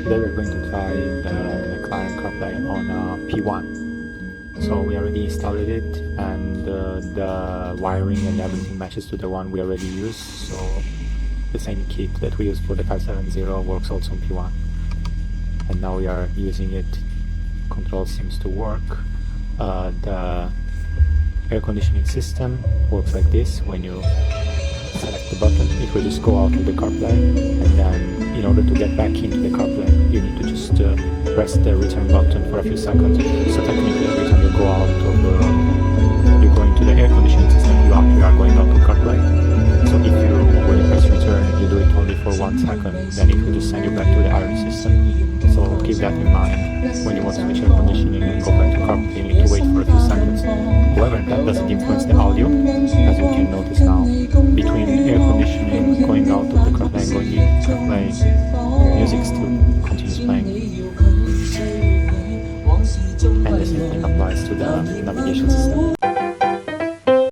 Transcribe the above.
Today we're going to try the McLaren CarPlay on P1. So we already installed it, and the wiring and everything matches to the one we already use. So the same kit that we use for the 570 works also on P1. And now we are using it. Control seems to work. The air conditioning system works like this. When you select the button, it will just go out of the CarPlay, and then in order to get back into the CarPlay, you need to just press the return button for a few seconds. So technically, every time you go out of you go into the air conditioning system, you actually are going out of CarPlay. So if you, when you press return, you do it only for 1 second, then it will just send you back to the iron system. So keep that in mind. When you want to switch air conditioning and go back to CarPlay, you need to wait for a few seconds. However, that doesn't influence the audio, as you can notice now. Between air conditioning, going out of the CarPlay and going into CarPlay, music still continues playing. And the same thing applies to the navigation system.